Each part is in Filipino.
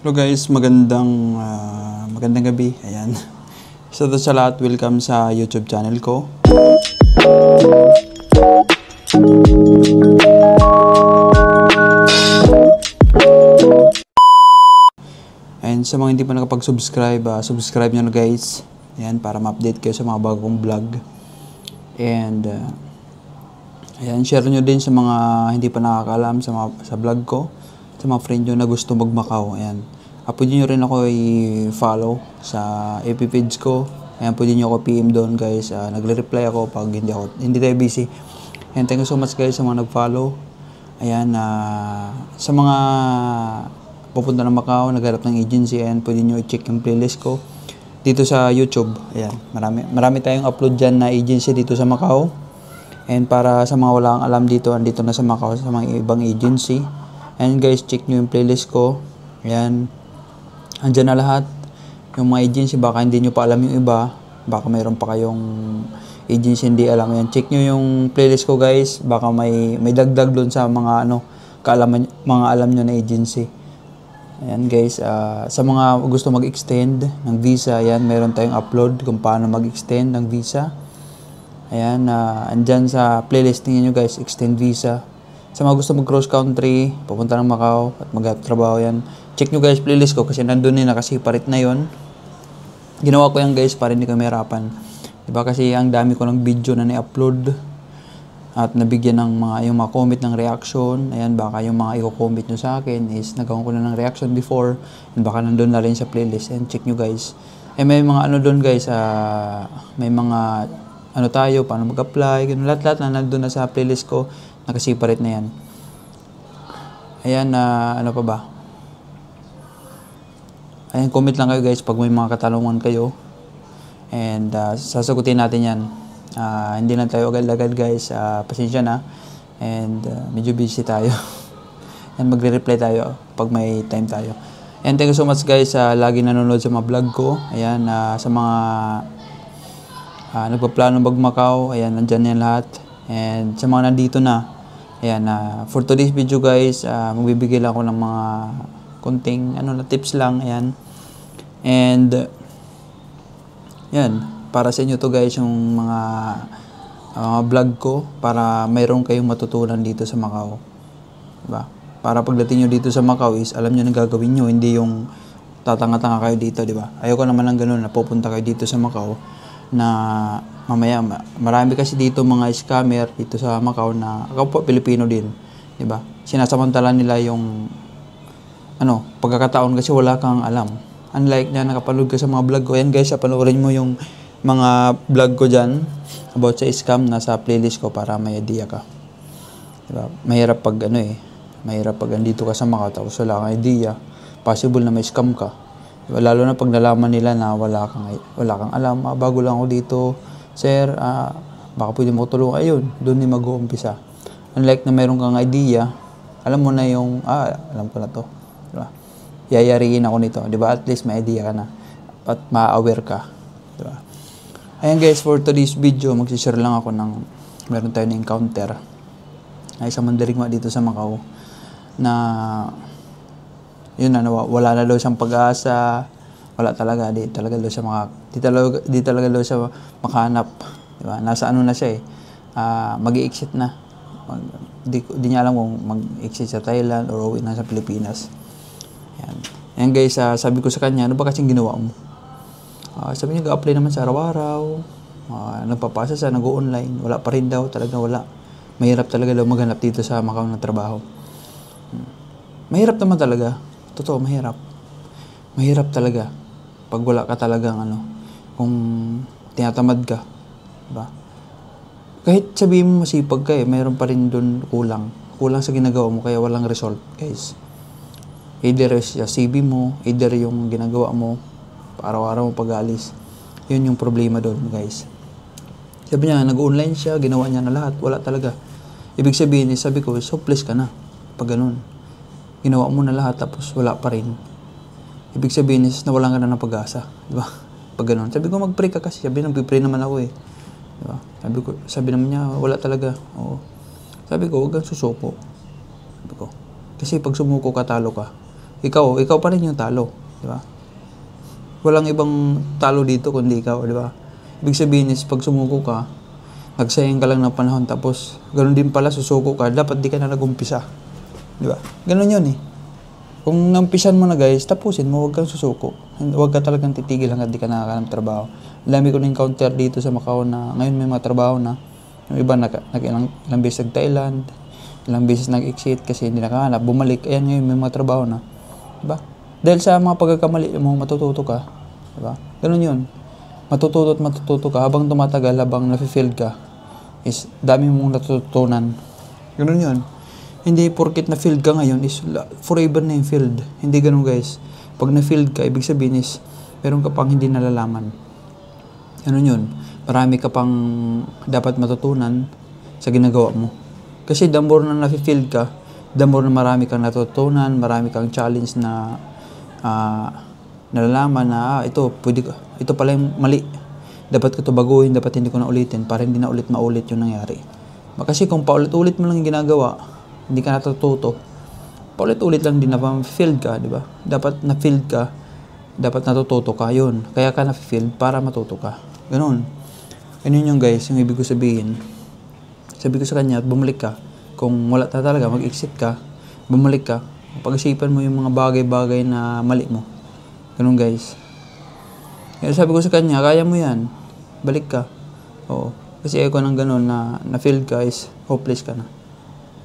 Hello guys, magandang gabi. Ayan. So sa lahat, welcome sa YouTube channel ko. And sa mga hindi pa nakapag-subscribe, subscribe nyo na guys. Ayan, para ma-update kayo sa mga bagong vlog. And ayan, share nyo din sa mga hindi pa nakakaalam sa vlog ko. Sa mga friend nyo na gusto mag-Macau. Ayan. Pwede nyo rin ako i-follow sa FB page ko. Ayan, pwede nyo ako PM doon guys. Nagre-reply ako pag hindi tayo busy. And thank you so much guys sa mga nag-follow. Ayan, sa mga pupunta ng Macau, nagharap ng agency, ayan, pwede nyo i-check yung playlist ko dito sa YouTube. Ayan, marami tayong upload dyan na agency dito sa Macau. And para sa mga walang alam dito, andito na sa Macau sa mga ibang agency. And guys, check nyo yung playlist ko. Ayan, andyan na lahat. Yung mga agency, baka hindi nyo pa alam yung iba. Baka mayroon pa kayong agency hindi alam. Ayan, check nyo yung playlist ko guys. Baka may dagdag doon sa mga mga alam nyo na agency. Ayan guys, sa mga gusto mag-extend ng visa, ayan, meron tayong upload kung paano mag-extend ng visa. Ayan, andyan sa playlist nyo guys, extend visa. Sa mga gusto mag-cross country, pupunta ng Macau at mag-trabaho, yan. Check nyo guys playlist ko kasi nandun yung nakasiparit na yon. Ginawa ko yan guys para hindi kayo mahirapan. Diba kasi ang dami ko ng video na ni-upload at nabigyan ng yung mga comment ng reaction. Ayan, baka yung mga i-comment nyo sa akin is nagawa ko na ng reaction before. And baka nandun na rin sa playlist. And check nyo guys. May mga doon guys, may mga tayo, paano mag-apply, ganun, lahat na nandun na sa playlist ko. Nakasiparate na yan. Ayan, ano pa ba? Ayan, comment lang kayo guys pag may mga katanungan kayo. And sasagutin natin yan. Hindi lang tayo agad-agad guys. Pasensya na. And medyo busy tayo. And magre-reply tayo pag may time tayo. And thank you so much guys sa lagi nanonood sa mga vlog ko. Ayan, sa mga nagpaplano mag-Macau. Ayan, nandyan yan lahat. And sa mga nandito na, ayan, for today's video guys, magbibigay lang ako ng mga konting tips lang, ayan. And yan, para sa inyo to guys yung mga vlog ko para mayroon kayong matutunan dito sa Macau. Diba? Para pagdating nyo dito sa Macau is alam nyo na gagawin nyo, hindi yung tatanga-tanga kayo dito, diba? Ayoko naman ng ganun na pupunta kayo dito sa Macau na mamaya marami kasi dito mga scammer dito sa Macau na kapwa Pilipino din, 'di ba? Sinasamantala nila yung pagkakataon kasi wala kang alam. Unlike na nakapanood ka sa mga vlog ko, yan guys, panoorin mo yung mga vlog ko diyan about sa scam na sa playlist ko para may idea ka. 'Di ba? Mahirap pag mahirap pag andito ka sa Macau tapos wala kang idea, possible na may scam ka. Diba? Lalo na pag nalaman nila na wala kang alam, bago lang ako dito, sir, baka pwede mo tulungan. Ayun, doon din mag-uumpisa. Unlike na mayroon kang idea, alam mo na yung, alam ko na to. Diba? Yayariin ako nito. Diba? At least may idea ka na. At ma-aware ka. Diba? Ayan guys, for today's video, magsishare lang ako ng, meron tayo na encounter na isang mandirigma dito sa Macau na yun wala na daw siyang pag-asa, wala talaga, di talaga daw siya makahanap, di ba? Nasa na siya mag-i-exit na. Di niya alam kung mag-exit sa Thailand or uwi na sa Pilipinas. Yan guys, sabi ko sa kanya, ano ba kasing ginawa mo? Sabi niya, ga-apply naman sa araw-araw, nagpapasa sa nag-o-online, wala pa rin daw, talaga wala. Mahirap talaga daw maghanap dito sa Macau ng trabaho. Mahirap naman talaga. Totoo, mahirap. Mahirap talaga. Pag wala ka talagang kung tinatamad ka. Diba? Kahit sabihin mo masipag ka mayroon pa rin doon kulang. Kulang sa ginagawa mo kaya walang result, guys. Either sa CV mo, either yung ginagawa mo, araw-araw mo pag-aalis. Yun yung problema doon, guys. Sabi niya, nag-online siya, ginawa niya na lahat. Wala talaga. Ibig sabihin, sabi ko, hopeless ka na. Pag ganun. Ginawa mo na lahat tapos wala pa rin. Ibig sabihin is nawalan ka na ng pag-asa, di ba? Pag ganoon. Sabi ko mag-pray ka kasi, sabi nag-pray naman ako di ba? Sabi naman niya wala talaga. Oo. Sabi ko, huwag kang susuko. Sabi ko, kasi pag sumuko ka, talo ka. ikaw pa rin yung talo, di ba? Walang ibang talo dito kundi ikaw, di ba? Ibig sabihin is pag sumuko ka, nagsayang ka lang ng panahon, tapos ganoon din pala susuko ka, dapat di ka na nag-umpisa. Di ba? Ganun yun eh. Kung nampisan mo na guys, tapusin mo, huwag kang susuko. Huwag ka talagang titigil hanggang di ka nakakahanap trabaho. Lami ko na-encounter dito sa Macau na ngayon may mga trabaho na. Yung iba ilang beses nag-Thailand, ilang beses nag-exit kasi hindi nakahanap, bumalik. Ayan ngayon may mga trabaho na. Diba? Dahil sa mga pagkakamali mo, matututo ka. Diba? Ganun yun. Matututo ka habang tumatagal, habang nafe-failed ka, is dami mong natututunan. Ganun yun. Hindi porket na-failed ka ngayon is forever na yung failed. Hindi ganun guys. Pag na-failed ka, ibig sabihin is meron ka pang hindi nalalaman. Ganun yun. Marami ka pang dapat matutunan sa ginagawa mo. Kasi the more na na-failed ka, the more na marami kang natutunan, marami kang challenge na nalalaman na ito pala yung mali. Dapat ko ito baguhin, dapat hindi ko na ulitin para hindi na maulit yung nangyari. Kasi kung paulit-ulit mo lang yung ginagawa, hindi ka natututo, paulit-ulit lang din na failed ka, di ba? Dapat na-failed ka, dapat natututo ka, yun. Kaya ka na-failed para matuto ka. Ganun. Ganun yung guys, yung ibig ko sabihin. Sabi ko sa kanya, bumalik ka. Kung wala na talaga, mag-exit ka, bumalik ka. Pag-isipan mo yung mga bagay-bagay na mali mo. Ganun guys. Kaya sabi ko sa kanya, kaya mo yan. Balik ka. Oo. Kasi ako nang ganun na na-failed ka is hopeless ka na.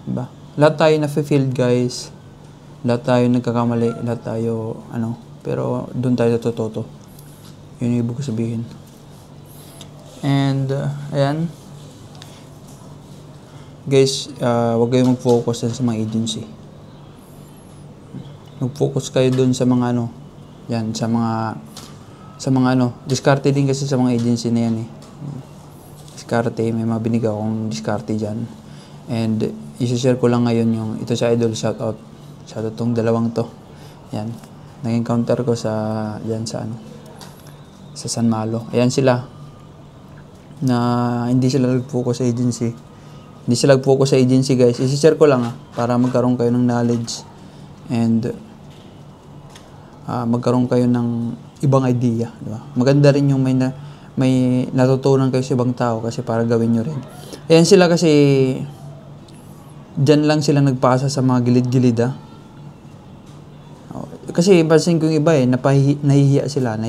Diba? Lahat tayo na-failed guys. Lahat tayo nagkakamali. Lahat tayo, pero doon tayo natututo. Yun yung ibig ko sabihin. And, ayan. Guys, huwag kayong mag-focus sa mga agency. Mag-focus kayo doon sa mga yan, sa mga diskarte din kasi sa mga agency na yan eh. Diskarte, may mga binigay akong diskarte dyan. And, isi-share ko lang ngayon yung, ito sa Idol, shoutout tong dalawang to. Yan, nag-encounter ko sa San Malo. Ayan sila, na hindi sila nag-focus sa agency. Hindi sila nag-focus sa agency guys. Isi-share ko lang para magkaroon kayo ng knowledge. And, magkaroon kayo ng ibang idea, di ba? Maganda rin yung may natutunan kayo sa ibang tao kasi para gawin nyo rin. Ayan sila kasi dyan lang sila nagpasa sa mga gilid-gilid Kasi pansin ko yung iba nahihiya sila.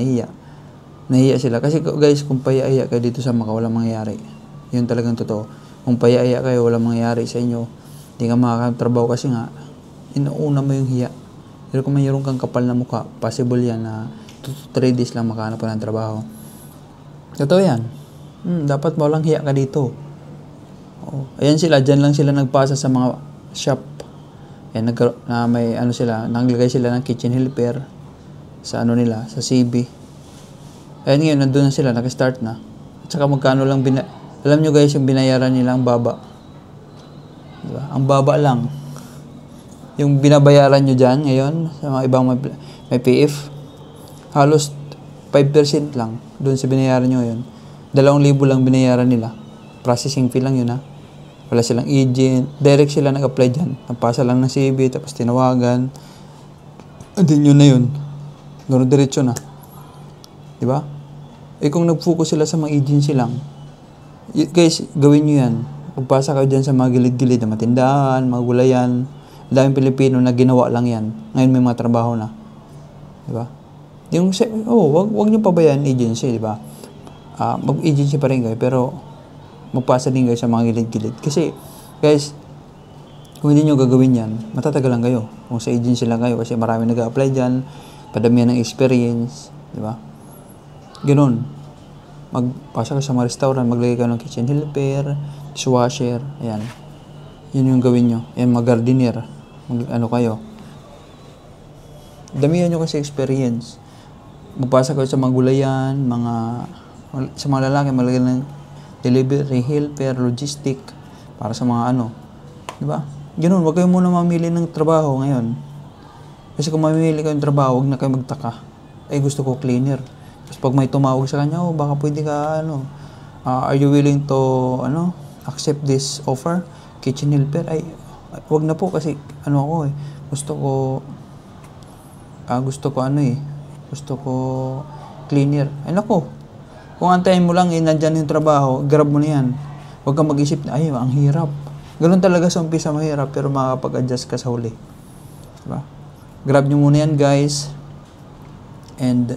Kasi guys, kung pahiya kayo dito sa Macau, walang mangyayari. Yun talagang totoo. Kung pahiya kayo, walang mangyayari sa inyo. Hindi ka makakatrabaho kasi nga, inuuna mo yung hiya. Pero kung mayroon kang kapal na mukha, possible yan na 2-3 days lang makahanap ka ng trabaho. Totoo yan. Dapat walang hiya ka dito. Ayan sila, dyan lang sila nagpasa sa mga shop. Ayan, naglagay sila ng kitchen helper sa nila, sa CB. Ayan ngayon, nandun na sila, nag-start na. At saka magkano lang, alam nyo guys, yung binayaran nila ang baba. Diba? Ang baba lang. Yung binabayaran nyo dyan ngayon, sa mga ibang may PF, halos 5% lang doon sa binayaran nyo ngayon. 2,000 lang binayaran nila. Processing fee lang yun Wala silang agent. Direct sila nag-apply dyan. Nagpasa lang ng CV, tapos tinawagan. And then yun na yun. Gano'n diretso na. Diba? Kung nag-focus sila sa mga agency lang, guys, gawin nyo yan. Pagpasa kayo dyan sa mga gilid-gilid na matindahan, mga gulayan. Daming Pilipino na ginawa lang yan. Ngayon may mga trabaho na. Diba? Wag nyo pabayaan agency, diba? Mag-agency pa rin kayo, pero magpasa din kayo sa mga gilid-gilid. Kasi, guys, kung hindi nyo gagawin yan, matatagalan kayo. Kung sa agency lang kayo, kasi marami nag-a-apply dyan, padamihan ng experience, di ba? Ganun. Magpasa kayo sa mga restaurant, maglagay kayo ng kitchen helper, dishwasher, ayan. Yun yung gawin nyo. Ayan, mag-gardener. Kayo. Damihan nyo kasi experience. Magpasa kayo sa mga gulayan, sa mga lalaki, maglagay ng delivery, helper, logistic, para sa mga diba? Ganun, wag kayo muna mamili ng trabaho ngayon. Kasi kung mamili kayo ng trabaho, wag na kayo magtaka. Gusto ko cleaner. Tapos pag may tumawag sa kanya, baka pwede ka, are you willing to, accept this offer? Kitchen helper? Wag na po kasi, gusto ko, gusto ko gusto ko cleaner. Ay nako, kung antayin mo lang nandyan yung trabaho, grab mo na yan. Huwag kang mag-isip na, ay, ang hirap. Ganun talaga sa umpisa mahirap, pero makakapag-adjust ka sa huli. Diba? Grab nyo muna yan, guys. And,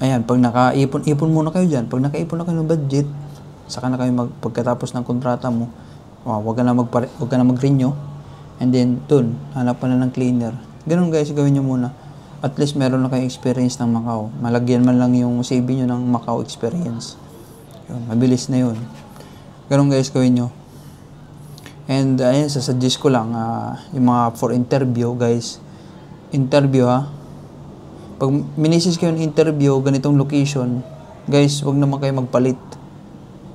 ayan, pag nakaipon muna kayo dyan. Pag nakaipon na kayo ng budget, saka na kayo pagkatapos ng kontrata mo, huwag ka na mag-renew. And then, dun, hanap ka na ng cleaner. Ganun, guys, gawin nyo muna. At least, meron na kayong experience ng Macau. Malagyan man lang yung CV nyo ng Macau experience. Yun, mabilis na yun. Ganun, guys, gawin nyo. And, ayan, sasuggest ko lang, yung mga for interview, guys. Interview, Pag minisis kayo ng interview, ganitong location, guys, wag naman kayo magpalit.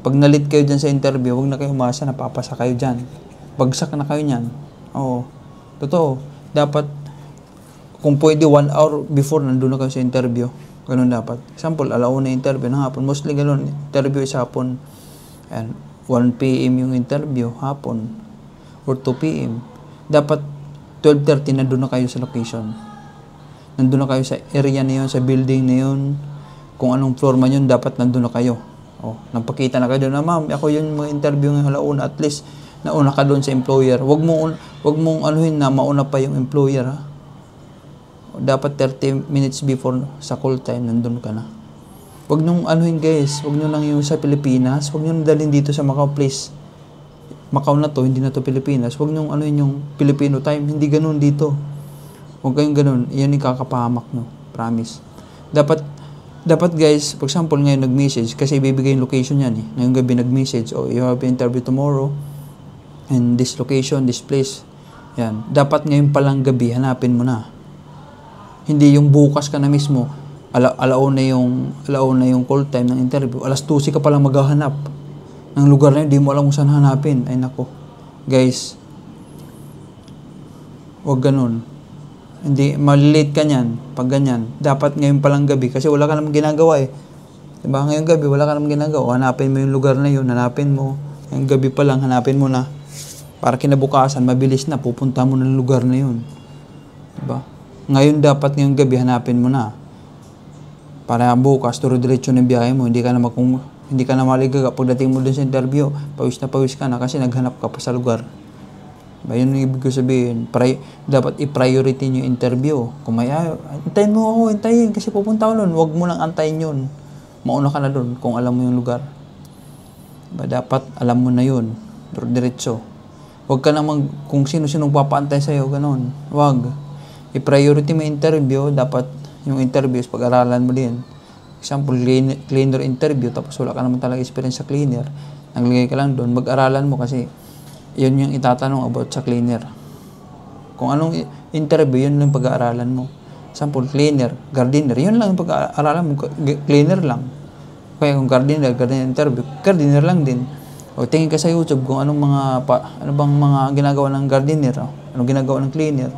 Pag nalit kayo dyan sa interview, wag na kayo umasa na papasa kayo dyan. Bagsak na kayo nyan. Oo. Totoo. Dapat, kung pwede 1 hour before, nandun na kayo sa interview. Ganun dapat. Example, alauna interview ng hapon. Mostly ganun. Interview is hapon. And 1 p.m. yung interview, hapon. Or 2 p.m. Dapat 12:30 nandun na kayo sa location. Nandun na kayo sa area na yun, sa building na yun. Kung anong floor man yun, dapat nandun na kayo. Nagpakita na kayo doon na, ma'am, ako yung mga interview ng halauna. At least, nauna ka doon sa employer. Wag mong anuhin na mauna pa yung employer, Dapat 30 minutes before sa call time, nandun ka na. Wag nung anuhin, guys. Wag nyo lang yung sa Pilipinas. Wag nyo dalhin dito sa Macau, please. Macau na to, hindi na to Pilipinas. Wag nyo anuhin yung Filipino time. Hindi ganun dito. Huwag kayong ganun. Iyan yung kakapahamak, Promise. Dapat guys, for example, ngayon nag-message, kasi ibibigay yung location yan, Ngayong gabi nag-message, you have an interview tomorrow, and this location, this place. Yan. Dapat ngayon palang gabi, hanapin mo na. Hindi yung bukas ka na mismo, alauna yung call time ng interview, alas 12 ka palang maghahanap ng lugar na yun, di mo alam kung saan hanapin. Ay nako. Guys, huwag ganun. Hindi, malilate ka niyan, pag ganyan. Dapat ngayon palang gabi, kasi wala ka namang ginagawa Diba? Ngayong gabi, wala ka namang ginagawa. Hanapin mo yung lugar na yun, hanapin mo. Ngayong gabi pa lang, hanapin mo na. Para kinabukasan, mabilis na, pupunta mo ng lugar na yun. Diba? Ngayon dapat ngayong gabi, hanapin mo na. Para bukas, turo-diretso ng biyahe mo, hindi ka na maligaga. Pagdating mo dun sa interview, pawis ka na kasi naghanap ka pa sa lugar. Yun yung ibig ko sabihin. Dapat i-priority nyo yung interview. Kung may antayin mo ako, antayin. Kasi pupunta ko nun. Huwag mo lang antayin yun. Mauna ka na dun kung alam mo yung lugar. Dapat alam mo na yun. Diretso. Huwag ka namang kung sino-sinong papaantay sa'yo. Ganon. Huwag. I-priority mo yung interview. Dapat yung interviews, pag-aralan mo din. Example, cleaner interview. Tapos wala ka naman talaga experience sa cleaner. Naglagay ka lang dun. Mag-aralan mo kasi yun yung itatanong about sa cleaner. Kung anong interview, yun lang pag-aaralan mo. Example, cleaner, gardener, yun lang yung pag-aaralan mo. Cleaner lang. Kaya kung gardener interview, gardener lang din. O tingin ka sa YouTube kung ano bang mga ginagawa ng gardener, ano ginagawa ng cleaner,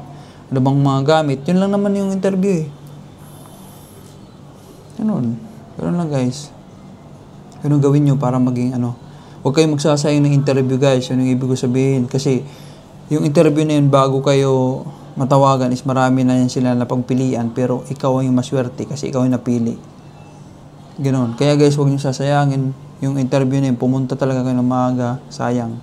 ano bang mga gamit, yun lang naman yung interview Ganun lang guys. Ganun gawin nyo para maging Huwag kayong magsasayang ng interview guys. Yun yung ibig ko sabihin. Kasi yung interview na yun bago kayo matawagan is marami na yan sila na pagpilian. Pero ikaw yung maswerte kasi ikaw yung napili. Ganon. Kaya guys, huwag nyo sasayangin yung interview na yun. Pumunta talaga kayo ng maaga. Sayang.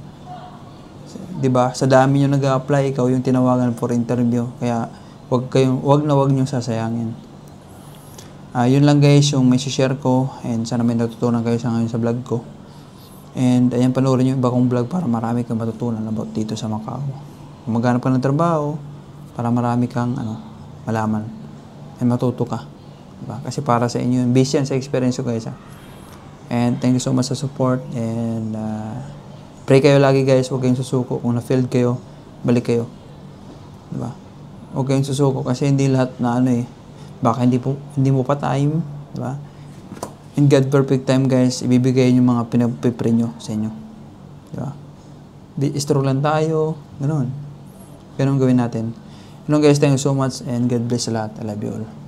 Diba? Sa dami nyo nag-a-apply, ikaw yung tinawagan for interview. Kaya huwag nyo sasayangin. Yun lang guys yung may share ko. And sana may natutunan kayo sa ngayon sa vlog ko. And ayan, panoorin nyo yung iba kong vlog para marami kang matutunan about dito sa Macau. Kung maghanap ka ng trabaho, para marami kang malaman. And matuto ka. Diba? Kasi para sa inyo, based yan sa experience ko guys. And thank you so much sa support. And pray kayo lagi guys, huwag kayong susuko. Kung na-failed kayo, balik kayo. Diba? Huwag kayong susuko kasi hindi lahat na baka hindi mo pa time. Diba? In God perfect time guys, ibibigay yung mga pinagpipray nyo sa inyo. Diba? Stroke lang tayo. Ganun gawin natin. Guys, thank you so much and God bless sa lahat. I love you all.